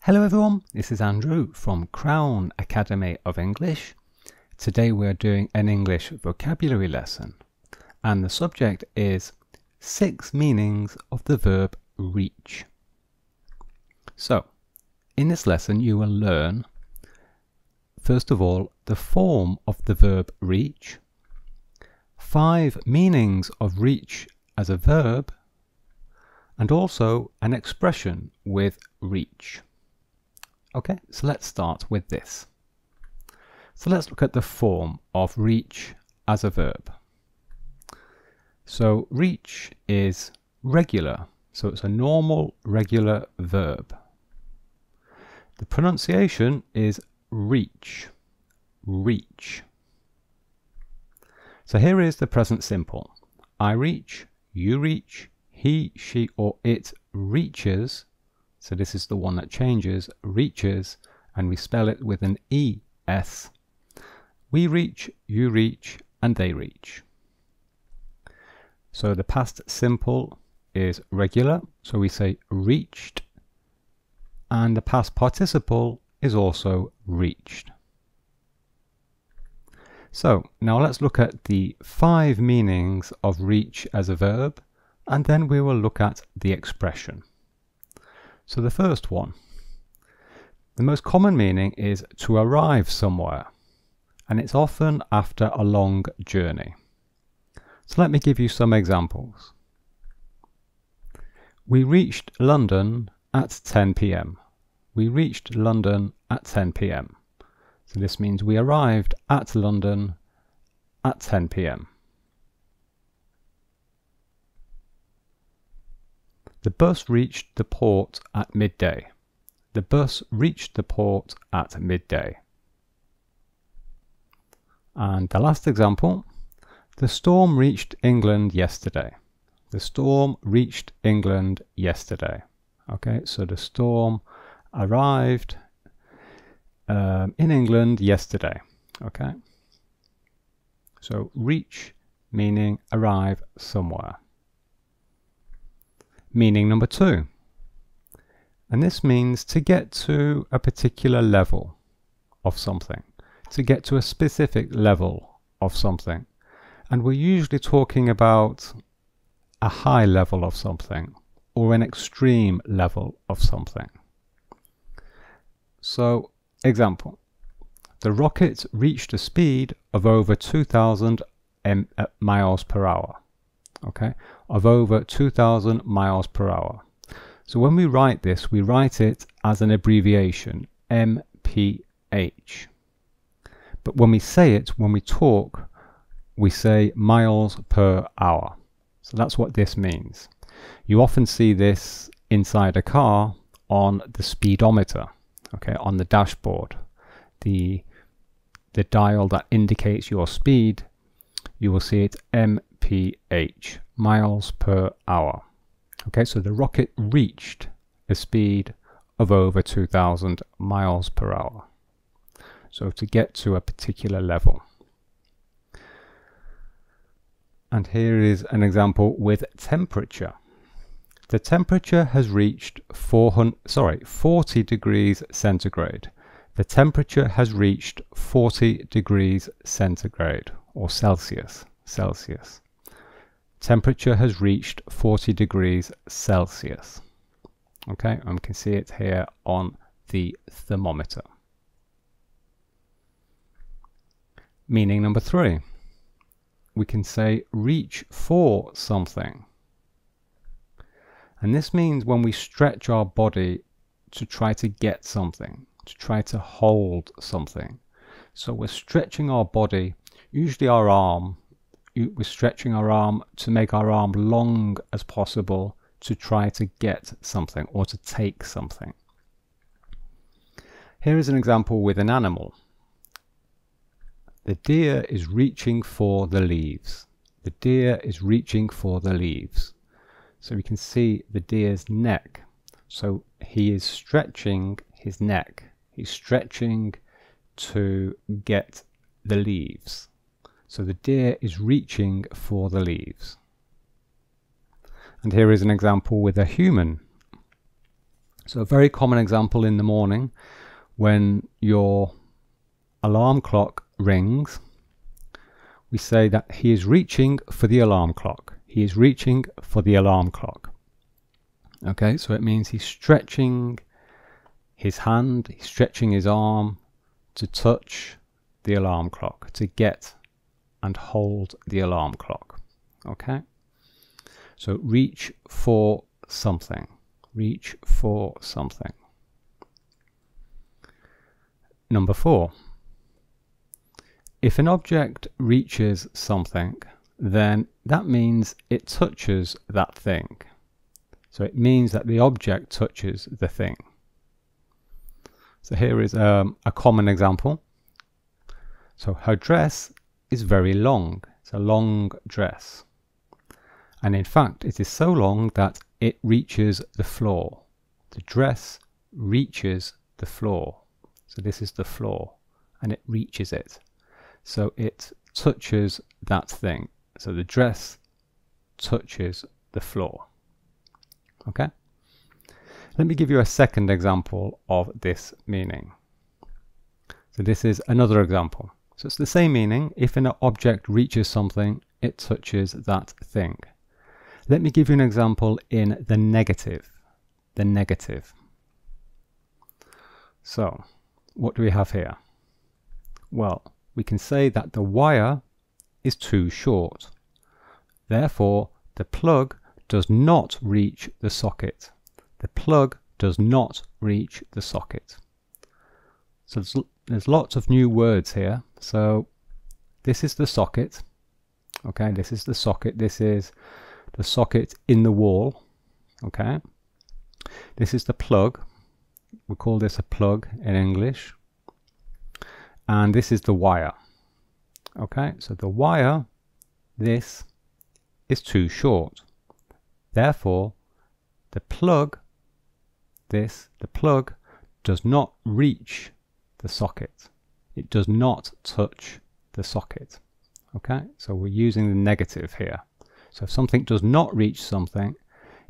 Hello everyone, this is Andrew from Crown Academy of English. Today we're doing an English vocabulary lesson and the subject is 6 meanings of the verb reach. So, in this lesson you will learn, first of all, the form of the verb reach, 5 meanings of reach as a verb, and also an expression with reach. Okay, so let's start with this. So let's look at the form of reach as a verb. So reach is regular, so it's a normal, regular verb. The pronunciation is reach, reach. So here is the present simple. I reach, you reach, he, she or it reaches. So this is the one that changes, reaches, and we spell it with an E-S. We reach, you reach, and they reach. So the past simple is regular, so we say reached, and the past participle is also reached. So now let's look at the 5 meanings of reach as a verb, and then we will look at the expression. So the first one, the most common meaning is to arrive somewhere, and it's often after a long journey. So let me give you some examples. We reached London at 10 p.m. We reached London at 10 p.m. So this means we arrived at London at 10 p.m. The bus reached the port at midday. The bus reached the port at midday. And the last example, the storm reached England yesterday. The storm reached England yesterday. Okay, so the storm arrived in England yesterday. Okay, so reach meaning arrive somewhere. Meaning number 2, and this means to get to a particular level of something, to get to a specific level of something, and we're usually talking about a high level of something or an extreme level of something. So, example, the rocket reached a speed of over 2,000 miles per hour. Okay, of over 2,000 miles per hour. So when we write this, we write it as an abbreviation, MPH. But when we say it, when we talk, we say miles per hour. So that's what this means. You often see this inside a car on the speedometer, okay, on the dashboard. The dial that indicates your speed, you will see it MPH, miles per hour. Okay, so the rocket reached a speed of over 2,000 miles per hour. So to get to a particular level. And here is an example with temperature. The temperature has reached 40 degrees centigrade. The temperature has reached 40 degrees centigrade or Celsius. Temperature has reached 40 degrees Celsius. Okay, and we can see it here on the thermometer. Meaning number 3, we can say reach for something. And this means when we stretch our body to try to get something, to try to hold something. So we're stretching our body, usually our arm, we're stretching our arm to make our arm long as possible to try to get something or to take something. Here is an example with an animal. The deer is reaching for the leaves. The deer is reaching for the leaves. So we can see the deer's neck. So he is stretching his neck. He's stretching to get the leaves. So the deer is reaching for the leaves. And here is an example with a human. So a very common example in the morning when your alarm clock rings, we say that he is reaching for the alarm clock. He is reaching for the alarm clock. Okay, so it means he's stretching his hand, he's stretching his arm to touch the alarm clock, to get and hold the alarm clock. Okay, so reach for something. Reach for something. Number 4. If an object reaches something, then that means it touches that thing. So it means that the object touches the thing. So here is a common example. So her dress is very long. It's a long dress. And in fact, it is so long that it reaches the floor. The dress reaches the floor. So this is the floor, and it reaches it. So it touches that thing. So the dress touches the floor. Okay? Let me give you a second example of this meaning. So this is another example. So it's the same meaning. If an object reaches something, it touches that thing. Let me give you an example in the negative. The negative. So, what do we have here? Well, we can say that the wire is too short. Therefore, the plug does not reach the socket. The plug does not reach the socket. So there's lots of new words here. So this is the socket. Okay, this is the socket. This is the socket in the wall. Okay, this is the plug. We call this a plug in English. And this is the wire. Okay, so the wire, this is too short. Therefore, the plug, the plug does not reach the socket. It does not touch the socket. Okay, so we're using the negative here. So if something does not reach something,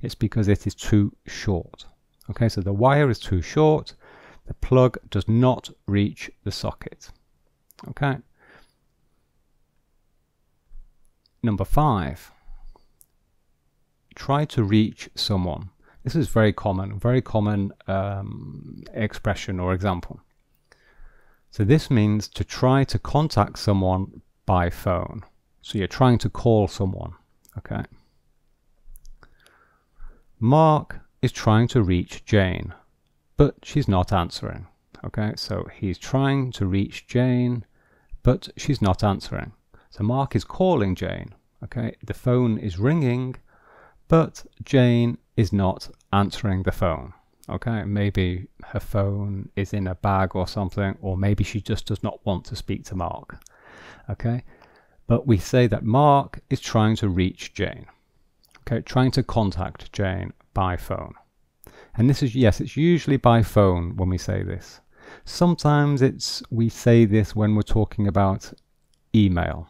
it's because it is too short. Okay, so the wire is too short. The plug does not reach the socket. Okay. Number 5. Try to reach someone. This is very common expression or example. So this means to try to contact someone by phone. So you're trying to call someone. Okay. Mark is trying to reach Jane, but she's not answering. Okay, so he's trying to reach Jane, but she's not answering. So Mark is calling Jane. Okay, the phone is ringing, but Jane is not answering the phone. Okay, maybe her phone is in a bag or something, or maybe she just does not want to speak to Mark. Okay, but we say that Mark is trying to reach Jane. Okay, trying to contact Jane by phone. And this is, yes, it's usually by phone when we say this. Sometimes we say this when we're talking about email,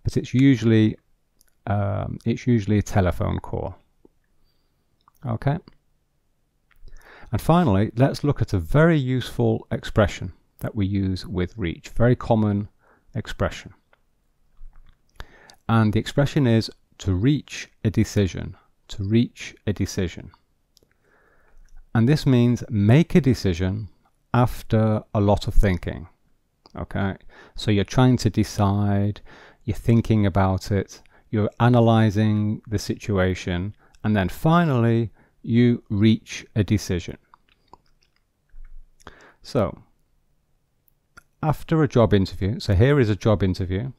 but it's usually a telephone call. Okay. And finally, let's look at a very useful expression that we use with reach. Very common expression. And the expression is to reach a decision. To reach a decision. And this means make a decision after a lot of thinking. Okay, so you're trying to decide, you're thinking about it, you're analyzing the situation, and then finally you reach a decision. So after a job interview, so here is a job interview.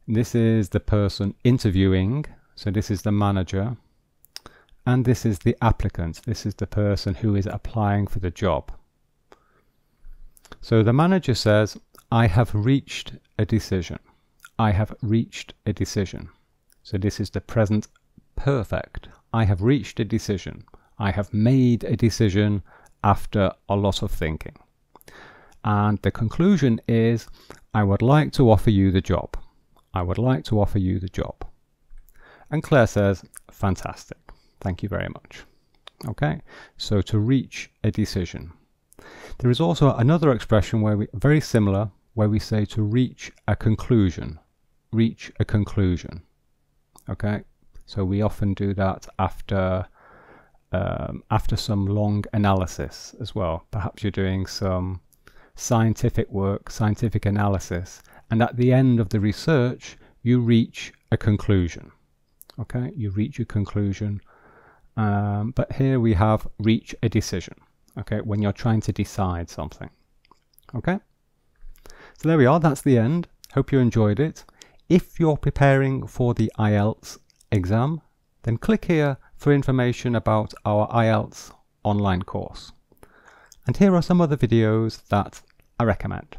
This is the person interviewing, so this is the manager, and this is the applicant. This is the person who is applying for the job. So the manager says, I have reached a decision. I have reached a decision. So this is the present perfect. I have reached a decision. I have made a decision after a lot of thinking. And the conclusion is, I would like to offer you the job. I would like to offer you the job. And Claire says, fantastic. Thank you very much. Okay, so to reach a decision. There is also another expression where very similar, where we say to reach a conclusion. Reach a conclusion. Okay, so we often do that after some long analysis as well. Perhaps you're doing some scientific work, scientific analysis, and at the end of the research you reach a conclusion. Okay, you reach a conclusion, but here we have reach a decision. Okay, when you're trying to decide something. Okay, so there we are, that's the end. Hope you enjoyed it. If you're preparing for the IELTS exam, then click here for information about our IELTS online course. And here are some other videos that I recommend.